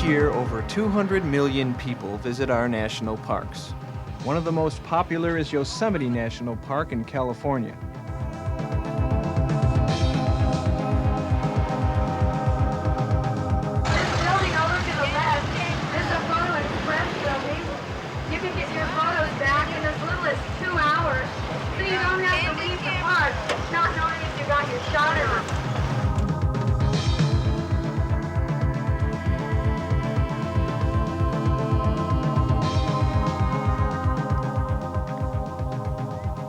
year, over 200 million people visit our national parks. One of the most popular is Yosemite National Park in California.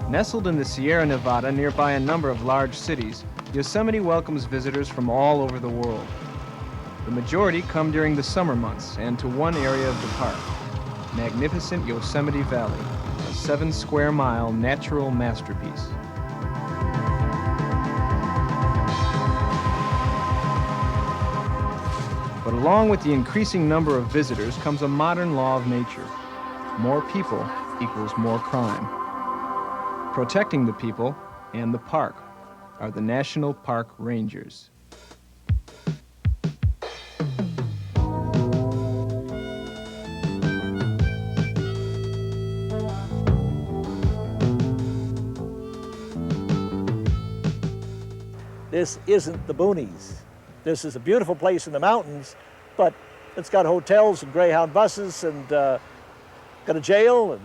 Nestled in the Sierra Nevada nearby a number of large cities, Yosemite welcomes visitors from all over the world. The majority come during the summer months and to one area of the park, magnificent Yosemite Valley, a 7-square-mile natural masterpiece. But along with the increasing number of visitors comes a modern law of nature. More people equals more crime. Protecting the people and the park are the National Park Rangers. This isn't the boonies. This is a beautiful place in the mountains, but it's got hotels and Greyhound buses and got a jail and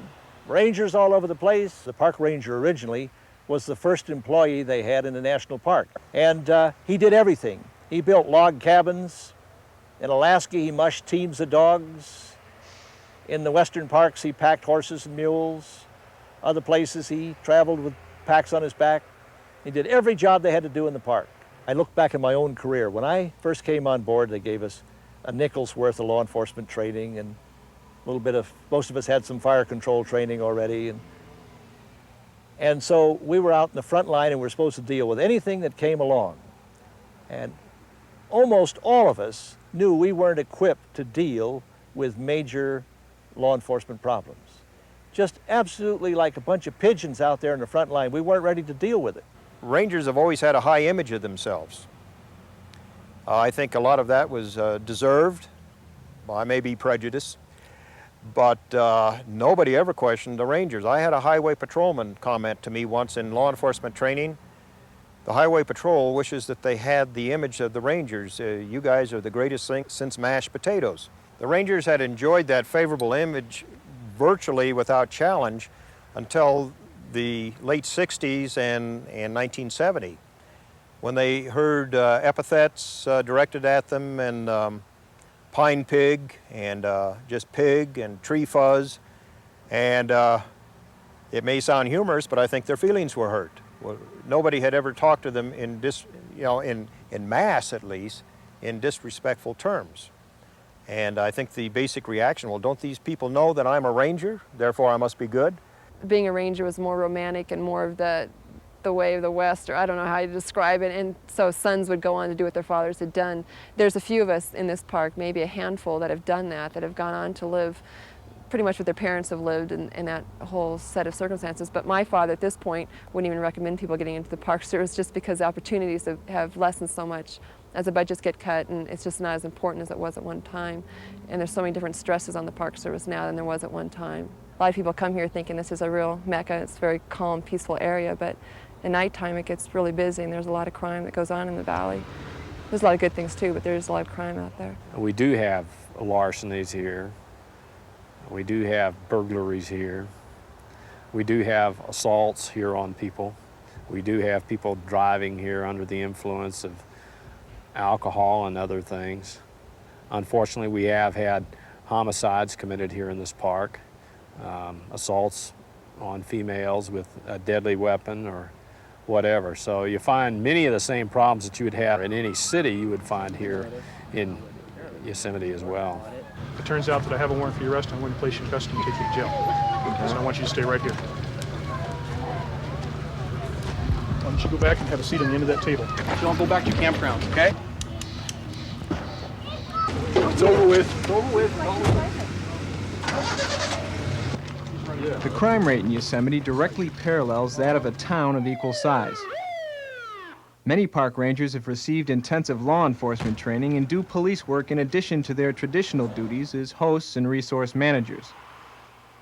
rangers all over the place. The park ranger originally was the first employee they had in the national park. And he did everything. He built log cabins. In Alaska, he mushed teams of dogs. In the western parks, he packed horses and mules. Other places, he traveled with packs on his back. He did every job they had to do in the park. I look back at my own career. When I first came on board, they gave us a nickel's worth of law enforcement training and a little bit of, most of us had some fire control training already. And so we were out in the front line and we were supposed to deal with anything that came along. And almost all of us knew we weren't equipped to deal with major law enforcement problems. Just absolutely like a bunch of pigeons out there in the front line. We weren't ready to deal with it. Rangers have always had a high image of themselves. I think a lot of that was deserved by maybe prejudice. But nobody ever questioned the Rangers. I had a highway patrolman comment to me once in law enforcement training. The highway patrol wishes that they had the image of the Rangers. You guys are the greatest thing since mashed potatoes. The Rangers had enjoyed that favorable image virtually without challenge until the late 60s and 1970, when they heard epithets directed at them and pine pig and just pig and tree fuzz, and it may sound humorous, but I think their feelings were hurt. Well, nobody had ever talked to them in mass at least, in disrespectful terms. And I think the basic reaction, well, don't these people know that I'm a ranger, therefore I must be good? Being a ranger was more romantic and more of the way of the West, or I don't know how to describe it, and so sons would go on to do what their fathers had done. There's a few of us in this park, maybe a handful, that have done that have gone on to live pretty much what their parents have lived in that whole set of circumstances. But my father at this point wouldn't even recommend people getting into the Park Service just because the opportunities have lessened so much as the budgets get cut, and it's just not as important as it was at one time. And there's so many different stresses on the Park Service now than there was at one time. A lot of people come here thinking this is a real mecca. It's a very calm, peaceful area, but at nighttime it gets really busy and there's a lot of crime that goes on in the valley. There's a lot of good things too, but there's a lot of crime out there. We do have larcenies here. We do have burglaries here. We do have assaults here on people. We do have people driving here under the influence of alcohol and other things. Unfortunately, we have had homicides committed here in this park, assaults on females with a deadly weapon or whatever. So you find many of the same problems that you would have in any city you would find here in Yosemite as well. If it turns out that I have a warrant for your arrest, I'm going to place you in custody and take you to jail. So I want you to stay right here. Why don't you go back and have a seat on the end of that table? Don't go back to your campground, okay? It's over with. It's over with. The crime rate in Yosemite directly parallels that of a town of equal size. Many park rangers have received intensive law enforcement training and do police work in addition to their traditional duties as hosts and resource managers.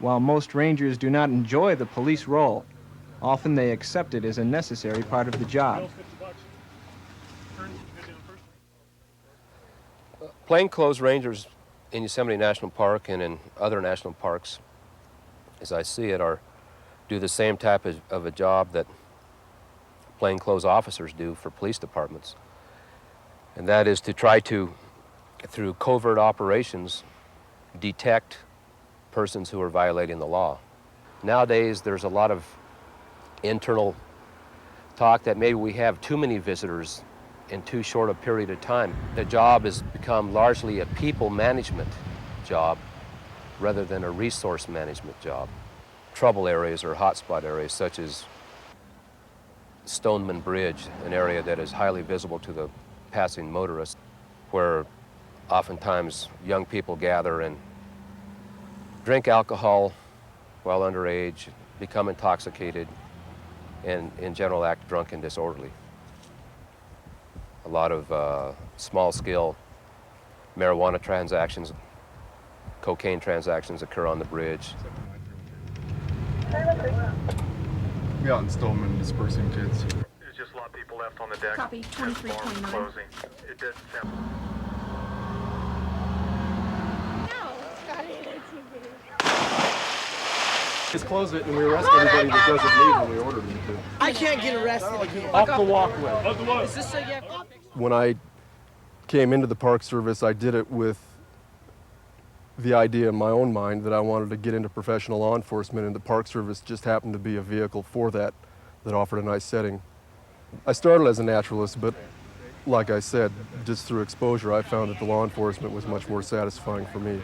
While most rangers do not enjoy the police role, often they accept it as a necessary part of the job. Plainclothes rangers in Yosemite National Park and in other national parks, as I see it, do the same type of a job that plainclothes officers do for police departments. And that is to try to, through covert operations, detect persons who are violating the law. Nowadays, there's a lot of internal talk that maybe we have too many visitors in too short a period of time. The job has become largely a people management job rather than a resource management job. Trouble areas or hotspot areas such as Stoneman Bridge, an area that is highly visible to the passing motorist, where oftentimes young people gather and drink alcohol while underage, become intoxicated, and in general act drunk and disorderly. A lot of small-scale marijuana transactions, cocaine transactions occur on the bridge. Be out in Stoneman dispersing kids. There's just a lot of people left on the deck. Copy, 23.9. Closing. It did sound... Just close it and we arrest everybody that doesn't leave when we order them to. I can't get arrested again. Off the walkway. Is this so you have... When I came into the Park Service, I did it with the idea in my own mind that I wanted to get into professional law enforcement, and the Park Service just happened to be a vehicle for that offered a nice setting. I started as a naturalist, but like I said, just through exposure, I found that the law enforcement was much more satisfying for me.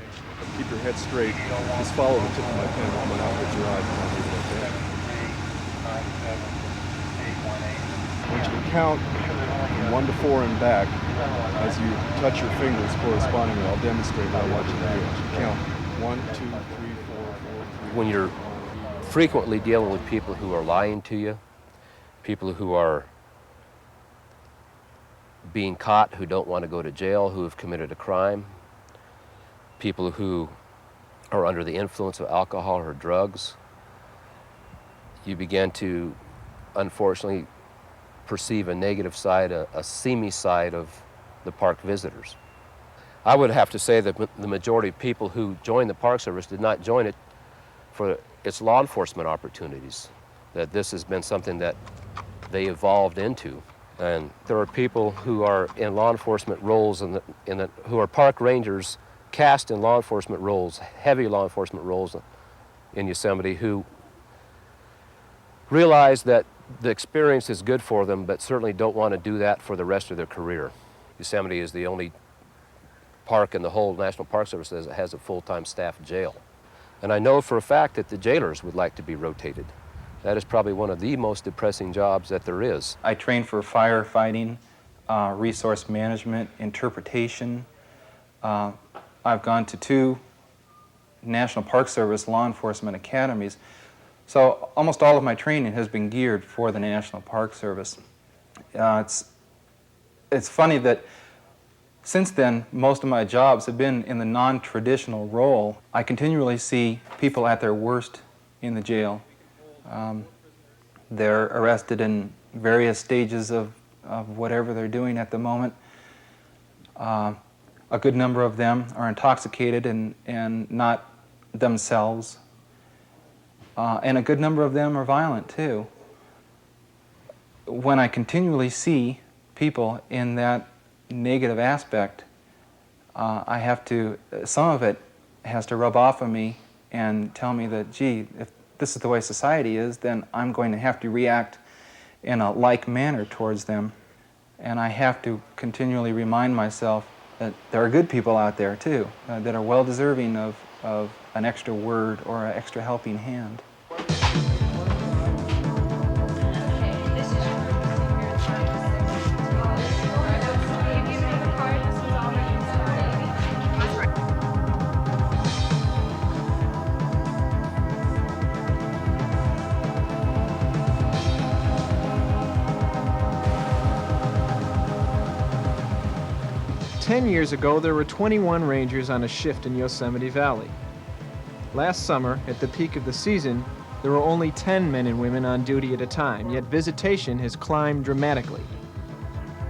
Keep your head straight. Just follow the tip of my pen coming out with your eye. I want you to count from 1 to 4 and back. As you touch your fingers correspondingly, I'll demonstrate what I want you to do. Count 1, 2, 3, 4, 4, 3. When you're frequently dealing with people who are lying to you, people who are being caught, who don't want to go to jail, who have committed a crime, people who are under the influence of alcohol or drugs, you begin to, unfortunately, perceive a negative side, a seamy side of the park visitors. I would have to say that the majority of people who joined the Park Service did not join it for its law enforcement opportunities, that this has been something that they evolved into. And there are people who are in law enforcement roles who are park rangers cast in law enforcement roles, heavy law enforcement roles in Yosemite, who realize that the experience is good for them, but certainly don't want to do that for the rest of their career. Yosemite is the only park in the whole National Park Service that has a full-time staff jail. And I know for a fact that the jailers would like to be rotated. That is probably one of the most depressing jobs that there is. I train for firefighting, resource management, interpretation. I've gone to 2 National Park Service law enforcement academies. So almost all of my training has been geared for the National Park Service. It's funny that since then, most of my jobs have been in the non-traditional role. I continually see people at their worst in the jail. They're arrested in various stages of whatever they're doing at the moment. A good number of them are intoxicated and not themselves. And a good number of them are violent, too. When I continually see people in that negative aspect, I have to, some of it has to rub off of me and tell me that, gee, if this is the way society is, then I'm going to have to react in a like manner towards them. And I have to continually remind myself that there are good people out there, too, that are well-deserving of an extra word or an extra helping hand. 10 years ago, there were 21 rangers on a shift in Yosemite Valley. Last summer, at the peak of the season, there were only 10 men and women on duty at a time, yet visitation has climbed dramatically.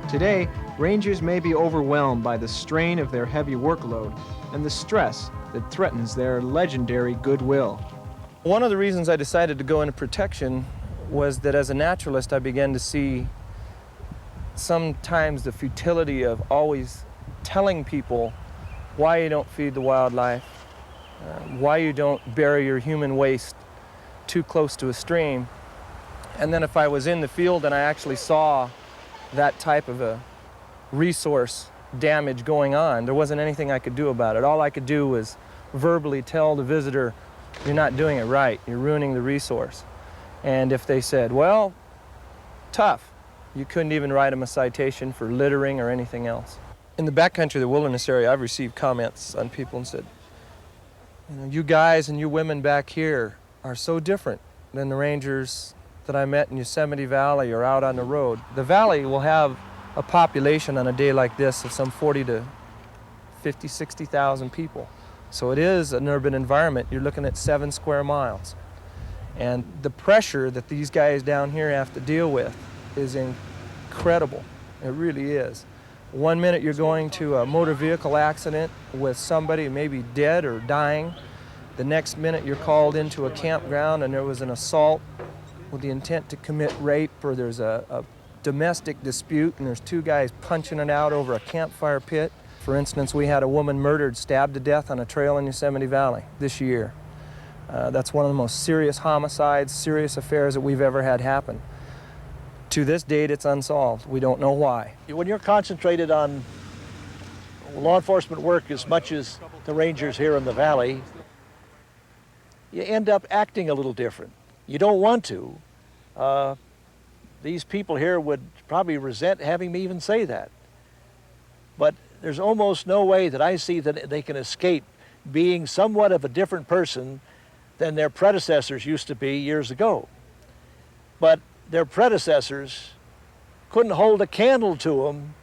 Today, rangers may be overwhelmed by the strain of their heavy workload and the stress that threatens their legendary goodwill. One of the reasons I decided to go into protection was that as a naturalist, I began to see sometimes the futility of always telling people why you don't feed the wildlife, why you don't bury your human waste too close to a stream. And then if I was in the field and I actually saw that type of a resource damage going on, there wasn't anything I could do about it. All I could do was verbally tell the visitor, you're not doing it right, you're ruining the resource. And if they said, well, tough, you couldn't even write them a citation for littering or anything else. In the backcountry, the wilderness area, I've received comments on people and said, you know, you guys and you women back here are so different than the rangers that I met in Yosemite Valley or out on the road. The valley will have a population on a day like this of some 40 to 50, 60,000 people. So it is an urban environment. You're looking at 7 square miles. And the pressure that these guys down here have to deal with is incredible. It really is. One minute you're going to a motor vehicle accident with somebody maybe dead or dying. The next minute you're called into a campground and there was an assault with the intent to commit rape, or there's a domestic dispute and there's 2 guys punching it out over a campfire pit. For instance, we had a woman murdered, stabbed to death on a trail in Yosemite Valley this year. That's one of the most serious homicides, serious affairs that we've ever had happen. To this date, it's unsolved. We don't know why. When you're concentrated on law enforcement work as much as the rangers here in the valley, you end up acting a little different. You don't want to. These people here would probably resent having me even say that. But there's almost no way that I see that they can escape being somewhat of a different person than their predecessors used to be years ago. But their predecessors couldn't hold a candle to them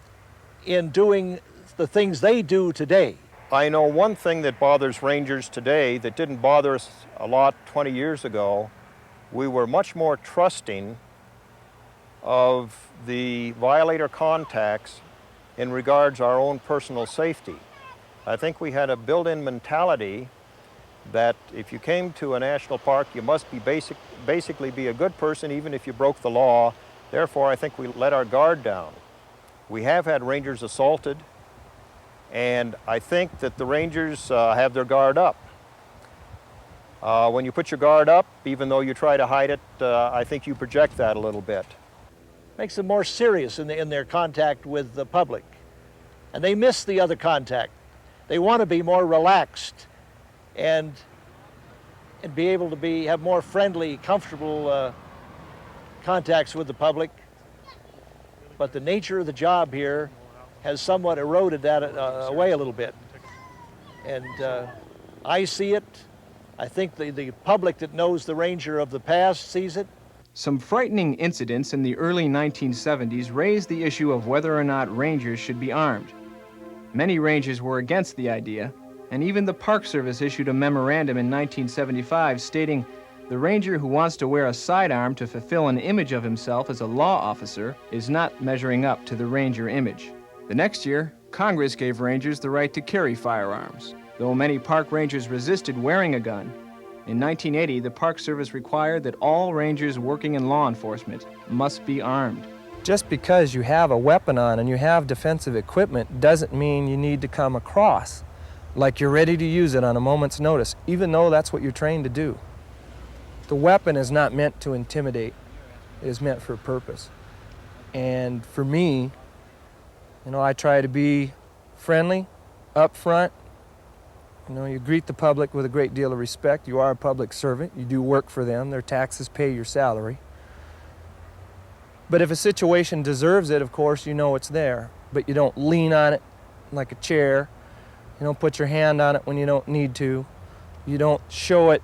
in doing the things they do today. I know one thing that bothers rangers today that didn't bother us a lot 20 years ago. We were much more trusting of the violator contacts in regards to our own personal safety. I think we had a built-in mentality that if you came to a national park, you must be basically be a good person even if you broke the law. Therefore, I think we let our guard down. We have had rangers assaulted, and I think that the rangers have their guard up. When you put your guard up, even though you try to hide it, I think you project that a little bit. Makes them more serious in their contact with the public. And they miss the other contact. They want to be more relaxed and be able to have more friendly, comfortable contacts with the public. But the nature of the job here has somewhat eroded that away a little bit. And I see it. I think the public that knows the ranger of the past sees it. Some frightening incidents in the early 1970s raised the issue of whether or not rangers should be armed. Many rangers were against the idea, and even the Park Service issued a memorandum in 1975 stating, "The ranger who wants to wear a sidearm to fulfill an image of himself as a law officer is not measuring up to the ranger image." The next year, Congress gave rangers the right to carry firearms, though many park rangers resisted wearing a gun. In 1980, the Park Service required that all rangers working in law enforcement must be armed. Just because you have a weapon on and you have defensive equipment doesn't mean you need to come across like you're ready to use it on a moment's notice, even though that's what you're trained to do. The weapon is not meant to intimidate. It is meant for a purpose. And for me, you know, I try to be friendly, upfront. You know, you greet the public with a great deal of respect. You are a public servant. You do work for them. Their taxes pay your salary. But if a situation deserves it, of course, you know it's there. But you don't lean on it like a chair. You don't put your hand on it when you don't need to. You don't show it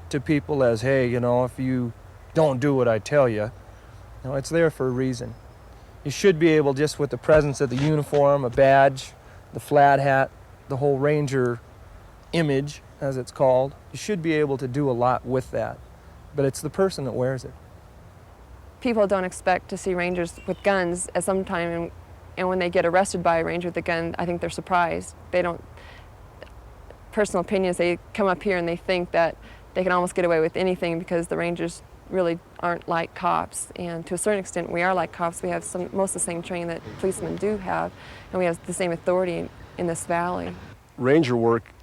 to people as, hey, you know, if you don't do what I tell you. You know, it's there for a reason. You should be able, just with the presence of the uniform, a badge, the flat hat, the whole ranger image, as it's called. You should be able to do a lot with that, but it's the person that wears it. People don't expect to see rangers with guns at some time, and when they get arrested by a ranger with a gun, I think they're surprised. They don't, personal opinions, they come up here and they think that they can almost get away with anything because the rangers really aren't like cops. And to a certain extent, we are like cops. We have most of the same training that policemen do have, and we have the same authority in this valley. Ranger work,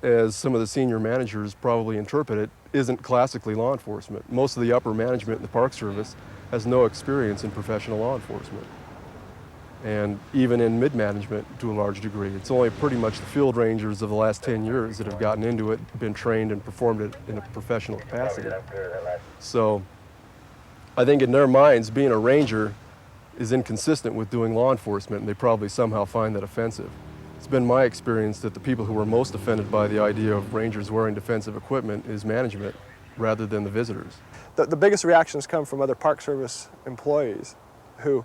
as some of the senior managers probably interpret it, isn't classically law enforcement. Most of the upper management in the Park Service has no experience in professional law enforcement. And even in mid-management to a large degree. It's only pretty much the field rangers of the last 10 years that have gotten into it, been trained and performed it in a professional capacity. So I think in their minds, being a ranger is inconsistent with doing law enforcement, and they probably somehow find that offensive. It's been my experience that the people who are most offended by the idea of rangers wearing defensive equipment is management rather than the visitors. The biggest reactions come from other Park Service employees who,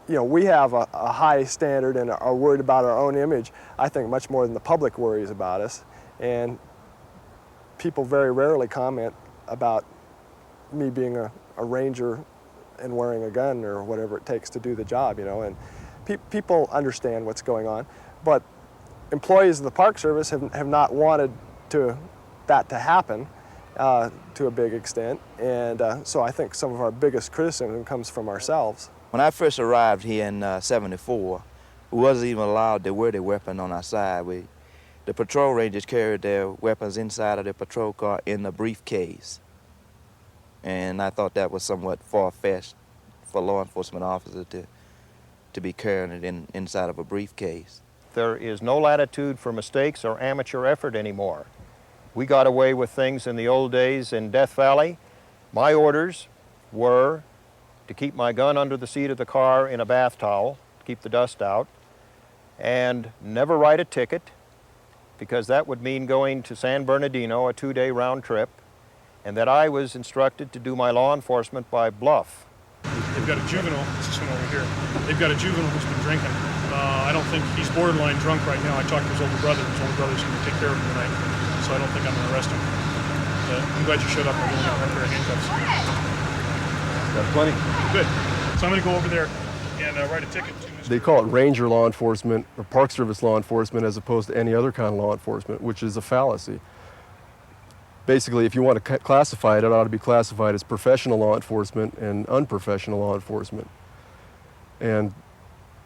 you know, we have a high standard and are worried about our own image, I think much more than the public worries about us. And people very rarely comment about me being a ranger and wearing a gun or whatever it takes to do the job, you know. And people understand what's going on. But employees of the Park Service have not wanted that to happen to a big extent. And so I think some of our biggest criticism comes from ourselves. When I first arrived here in '74, we wasn't even allowed to wear their weapon on our side. The patrol rangers carried their weapons inside of their patrol car in the briefcase. And I thought that was somewhat far-fetched for law enforcement officers to be carrying it inside of a briefcase. There is no latitude for mistakes or amateur effort anymore. We got away with things in the old days in Death Valley. My orders were to keep my gun under the seat of the car in a bath towel, to keep the dust out, and never write a ticket, because that would mean going to San Bernardino, a 2-day round trip, and that I was instructed to do my law enforcement by bluff. They've got a juvenile, it's this one over here. They've got a juvenile who's been drinking. I don't think he's borderline drunk right now. I talked to his older brother. His older brother's going to take care of him tonight, so I don't think I'm going to arrest him. I'm glad you showed up. I'm going to run a pair of handcuffs. Got plenty. Good. So I'm going to go over there and write a ticket to Mr. They call it ranger law enforcement or Park Service law enforcement as opposed to any other kind of law enforcement, which is a fallacy. Basically, if you want to classify it, it ought to be classified as professional law enforcement and unprofessional law enforcement. And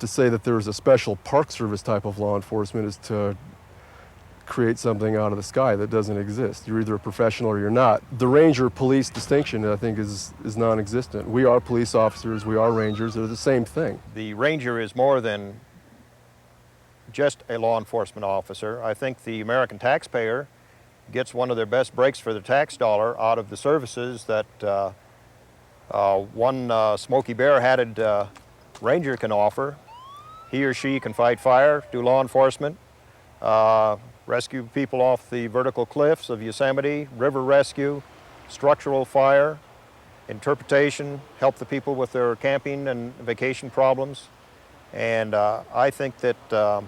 to say that there's a special Park Service type of law enforcement is to create something out of the sky that doesn't exist. You're either a professional or you're not. The ranger-police distinction, I think, is non-existent. We are police officers, we are rangers, they're the same thing. The ranger is more than just a law enforcement officer. I think the American taxpayer gets one of their best breaks for their tax dollar out of the services that one Smoky Bear-hatted ranger can offer. He or she can fight fire, do law enforcement, rescue people off the vertical cliffs of Yosemite, river rescue, structural fire, interpretation, help the people with their camping and vacation problems. And I think that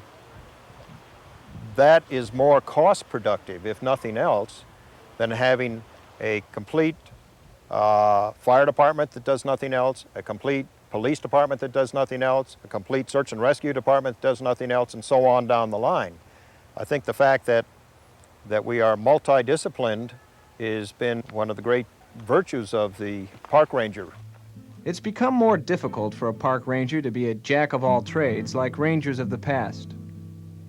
that is more cost productive, if nothing else, than having a complete fire department that does nothing else, a complete police department that does nothing else, a complete search and rescue department that does nothing else, and so on down the line. I think the fact that we are multidisciplined has been one of the great virtues of the park ranger. It's become more difficult for a park ranger to be a jack of all trades like rangers of the past.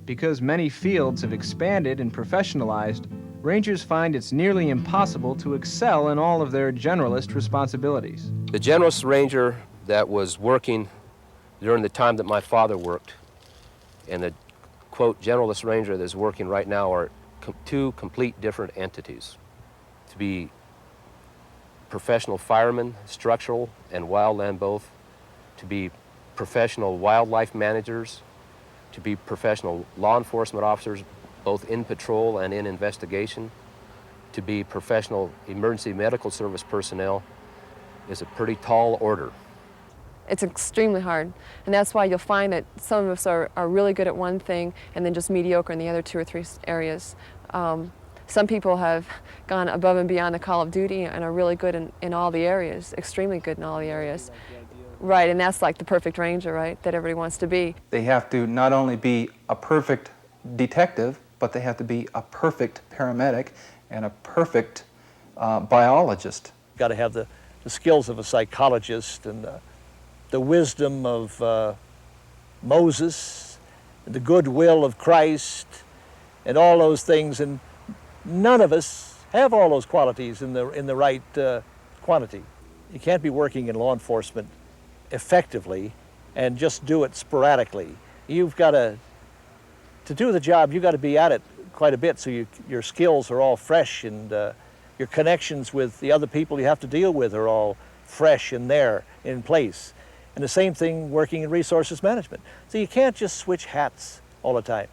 Because many fields have expanded and professionalized, rangers find it's nearly impossible to excel in all of their generalist responsibilities. The generalist ranger that was working during the time that my father worked and the, quote, generalist ranger that's working right now are two complete different entities. To be professional firemen, structural and wildland both, to be professional wildlife managers, to be professional law enforcement officers, both in patrol and in investigation, to be professional emergency medical service personnel is a pretty tall order. It's extremely hard. And that's why you'll find that some of us are really good at one thing and then just mediocre in the other 2 or 3 areas. Some people have gone above and beyond the call of duty and are really good in all the areas, extremely good in all the areas. Right, and that's like the perfect ranger, right, that everybody wants to be. They have to not only be a perfect detective, but they have to be a perfect paramedic and a perfect biologist. Got to have the skills of a psychologist and the wisdom of Moses, the goodwill of Christ, and all those things. And none of us have all those qualities in the right quantity. You can't be working in law enforcement effectively and just do it sporadically. You've got to do the job, you've got to be at it quite a bit so your skills are all fresh and your connections with the other people you have to deal with are all fresh and there in place. And the same thing working in resources management. So you can't just switch hats all the time.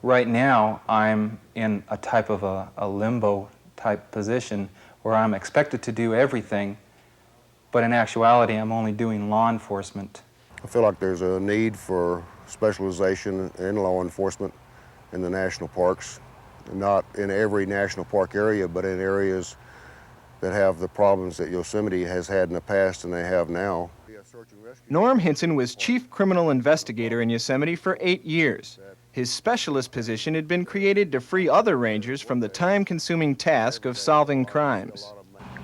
Right now, I'm in a type of a limbo type position where I'm expected to do everything, but in actuality, I'm only doing law enforcement. I feel like there's a need for specialization in law enforcement in the national parks, not in every national park area, but in areas that have the problems that Yosemite has had in the past and they have now. Norm Hinson was chief criminal investigator in Yosemite for 8 years. His specialist position had been created to free other rangers from the time-consuming task of solving crimes.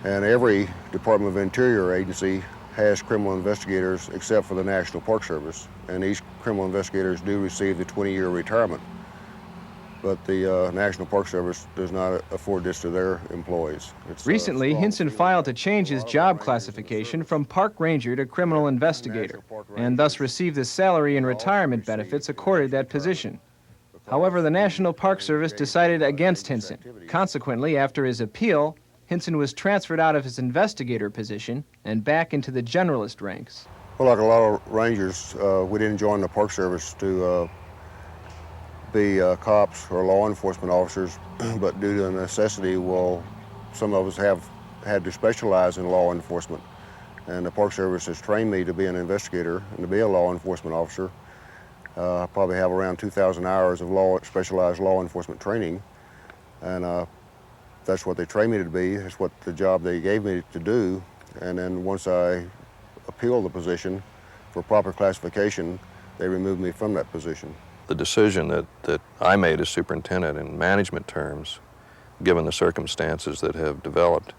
And every Department of Interior agency has criminal investigators except for the National Park Service. And these criminal investigators do receive the 20-year retirement. But the National Park Service does not afford this to their employees. Recently, Hinson filed to change his job classification from park ranger to criminal investigator, and thus received the salary and retirement benefits accorded that position. However, the National Park Service decided against Hinson. Consequently, after his appeal, Hinson was transferred out of his investigator position and back into the generalist ranks. Well, like a lot of rangers, we didn't join the Park Service to be cops or law enforcement officers, but due to necessity, well, some of us have had to specialize in law enforcement. And the Park Service has trained me to be an investigator and to be a law enforcement officer. I probably have around 2,000 hours of specialized law enforcement training. And that's what they trained me to be. It's what the job they gave me to do. And then once I appealed the position for proper classification, they removed me from that position. The decision that I made as superintendent in management terms, given the circumstances that have developed,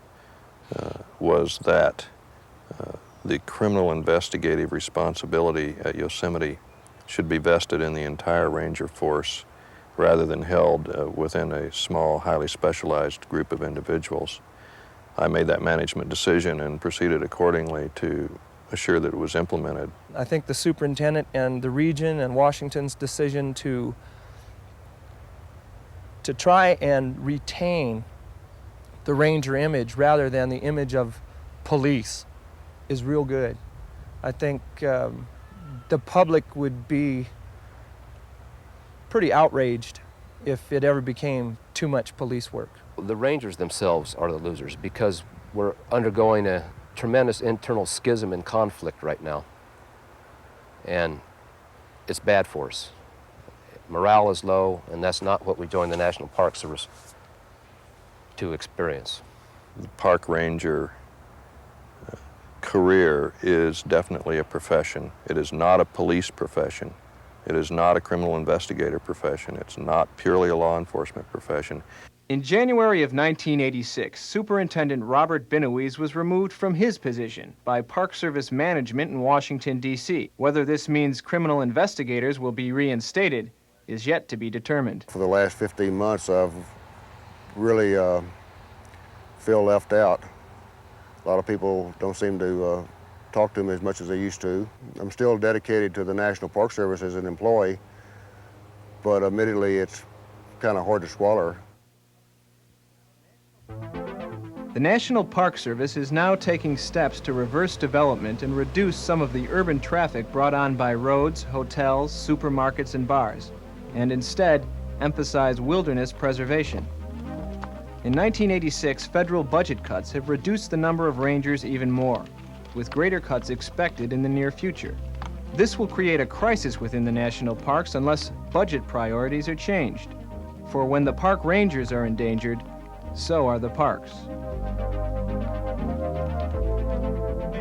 was that the criminal investigative responsibility at Yosemite should be vested in the entire ranger force rather than held within a small, highly specialized group of individuals. I made that management decision and proceeded accordingly to assure that it was implemented. I think the superintendent and the region and Washington's decision to try and retain the ranger image rather than the image of police is real good. I think the public would be pretty outraged if it ever became too much police work. The rangers themselves are the losers because we're undergoing a tremendous internal schism and conflict right now. And it's bad for us. Morale is low, and that's not what we joined the National Park Service to experience. The park ranger career is definitely a profession. It is not a police profession. It is not a criminal investigator profession. It's not purely a law enforcement profession. In January of 1986, Superintendent Robert Benoist was removed from his position by Park Service management in Washington, D.C. Whether this means criminal investigators will be reinstated is yet to be determined. For the last 15 months, I've really feel left out. A lot of people don't seem to talk to me as much as they used to. I'm still dedicated to the National Park Service as an employee, but admittedly, it's kind of hard to swallow. The National Park Service is now taking steps to reverse development and reduce some of the urban traffic brought on by roads, hotels, supermarkets, and bars, and instead emphasize wilderness preservation. In 1986, federal budget cuts have reduced the number of rangers even more. with greater cuts expected in the near future. This will create a crisis within the national parks unless budget priorities are changed. For when the park rangers are endangered, so are the parks.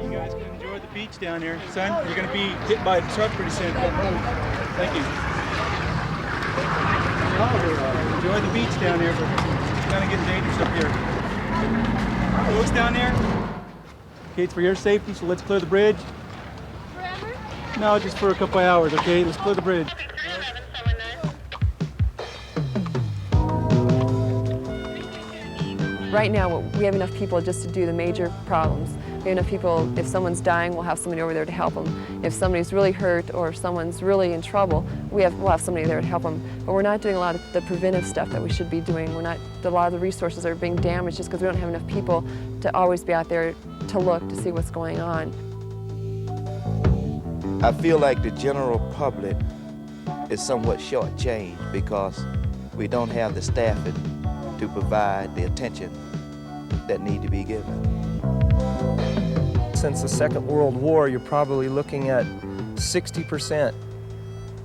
You guys can enjoy the beach down here. Son, you're going to be hit by a truck pretty soon. Thank you. Enjoy the beach down here, but it's kind of getting dangerous up here. Folks down there, okay, it's for your safety, so let's clear the bridge. Forever? No, just for a couple hours, okay? Let's clear the bridge. Right now, we have enough people just to do the major problems. We have enough people, if someone's dying, we'll have somebody over there to help them. If somebody's really hurt or someone's really in trouble, we'll have somebody there to help them. But we're not doing a lot of the preventive stuff that we should be doing. A lot of the resources are being damaged just because we don't have enough people to always be out there to look, to see what's going on. I feel like the general public is somewhat shortchanged because we don't have the staffing to provide the attention that need to be given. Since the Second World War, you're probably looking at 60%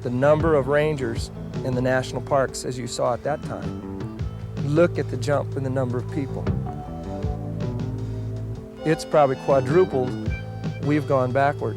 the number of rangers in the national parks as you saw at that time. Look at the jump in the number of people. It's probably quadrupled. We've gone backward.